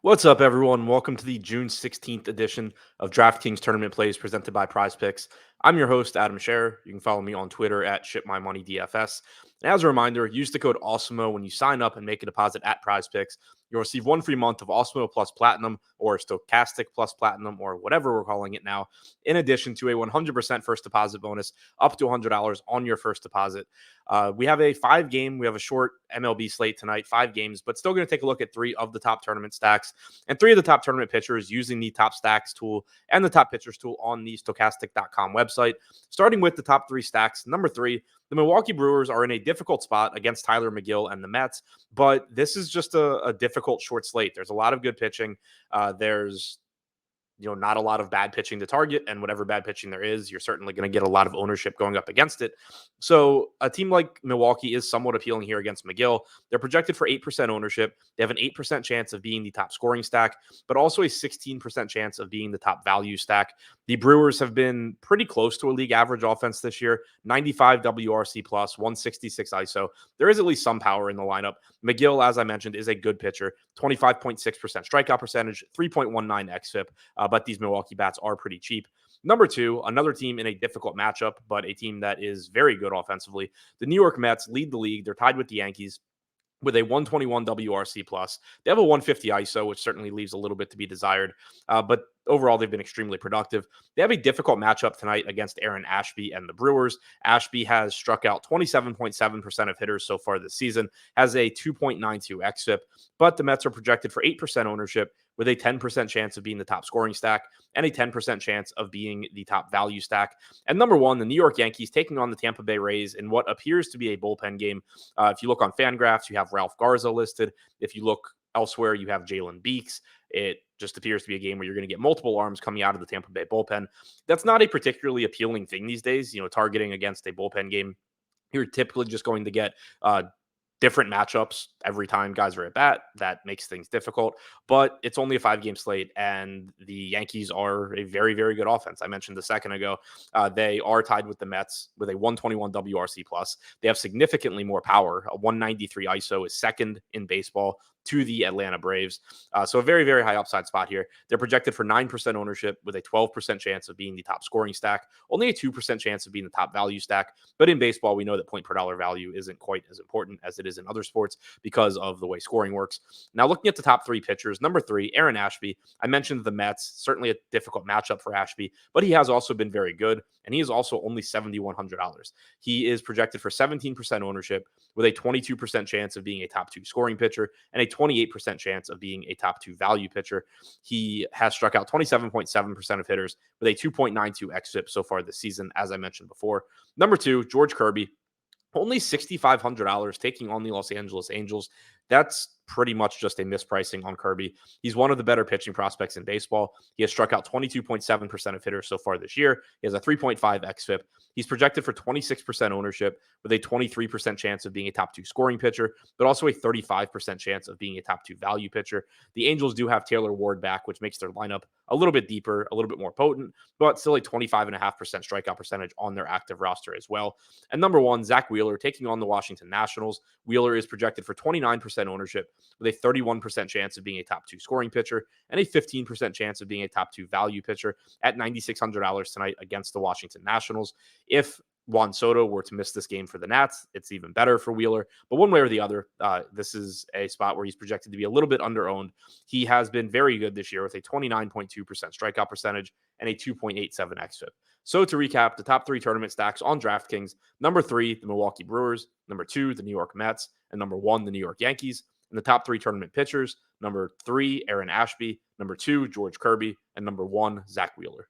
What's up, everyone? Welcome to the June 16th edition of DraftKings Tournament Plays presented by Prize Picks. I'm your host, Adam Scherer. You can follow me on Twitter at ShipMyMoneyDFS. And as a reminder, use the code Awesemo when you sign up and make a deposit at Prize Picks. You'll receive one free month of Awesemo Plus Platinum or Stochastic Plus Platinum or whatever we're calling it now, in addition to a 100% first deposit bonus up to $100 on your first deposit. We have a we have a short MLB slate tonight, 5 games, but still going to take a look at 3 of the top tournament stacks and 3 of the top tournament pitchers using the top stacks tool and the top pitchers tool on the stochastic.com website. Starting with the top 3 stacks. Number 3, the Milwaukee Brewers are in a difficult spot against Tyler McGill and the Mets, but this is just a difficult short slate. There's a lot of good pitching. There's not a lot of bad pitching to target, and whatever bad pitching there is, you're certainly going to get a lot of ownership going up against it. So a team like Milwaukee is somewhat appealing here against McGill. They're projected for 8% ownership. They have an 8% chance of being the top scoring stack, but also a 16% chance of being the top value stack. The Brewers have been pretty close to a league average offense this year, 95 WRC plus, 166 ISO. There is at least some power in the lineup. McGill, as I mentioned, is a good pitcher, 25.6% strikeout percentage, 3.19 xFIP. But these Milwaukee bats are pretty cheap. Number 2, another team in a difficult matchup, but a team that is very good offensively. The New York Mets lead the league. They're tied with the Yankees with a 121 WRC plus. They have a 150 ISO, which certainly leaves a little bit to be desired. But overall, they've been extremely productive. They have a difficult matchup tonight against Aaron Ashby and the Brewers. Ashby has struck out 27.7% of hitters so far this season, has a 2.92 xFIP, but the Mets are projected for 8% ownership with a 10% chance of being the top scoring stack and a 10% chance of being the top value stack. And number 1, the New York Yankees taking on the Tampa Bay Rays in what appears to be a bullpen game. If you look on Fangraphs, you have Ralph Garza listed. If you look elsewhere, you have Jalen Beeks. It just appears to be a game where you're going to get multiple arms coming out of the Tampa Bay bullpen. That's not a particularly appealing thing these days. Targeting against a bullpen game, you're typically just going to get different matchups every time guys are at bat. That makes things difficult, but it's only a 5-game slate, and the Yankees are a very, very good offense. I mentioned a second ago, they are tied with the Mets with a 121 WRC plus. They have significantly more power. A 193 ISO is second in baseball to the Atlanta Braves. So a very, very high upside spot here. They're projected for 9% ownership with a 12% chance of being the top scoring stack, only a 2% chance of being the top value stack. But in baseball, we know that point per dollar value isn't quite as important as it is in other sports because of the way scoring works. Now, looking at the top 3 pitchers, number 3, Aaron Ashby. I mentioned the Mets, certainly a difficult matchup for Ashby, but he has also been very good, and he is also only $7,100. He is projected for 17% ownership with a 22% chance of being a top 2 scoring pitcher and a 28% chance of being a top 2 value pitcher. He has struck out 27.7% of hitters with a 2.92 xFIP so far this season, as I mentioned before. Number 2, George Kirby. Only $6,500 taking on the Los Angeles Angels. That's pretty much just a mispricing on Kirby. He's one of the better pitching prospects in baseball. He has struck out 22.7% of hitters so far this year. He has a 3.5 xFIP. He's projected for 26% ownership with a 23% chance of being a top 2 scoring pitcher, but also a 35% chance of being a top 2 value pitcher. The Angels do have Taylor Ward back, which makes their lineup a little bit deeper, a little bit more potent, but still a 25.5% strikeout percentage on their active roster as well. And number 1, Zach Wheeler taking on the Washington Nationals. Wheeler is projected for 29% ownership with a 31% chance of being a top 2 scoring pitcher and a 15% chance of being a top 2 value pitcher at $9,600 tonight against the Washington Nationals. If Juan Soto were to miss this game for the Nats, it's even better for Wheeler. But one way or the other, this is a spot where he's projected to be a little bit underowned. He has been very good this year with a 29.2% strikeout percentage and a 2.87 xFIP. So to recap, the top 3 tournament stacks on DraftKings: number 3, the Milwaukee Brewers; number 2, the New York Mets; and number 1, the New York Yankees. And the top 3 tournament pitchers: number 3, Aaron Ashby; number 2, George Kirby; and number 1, Zach Wheeler.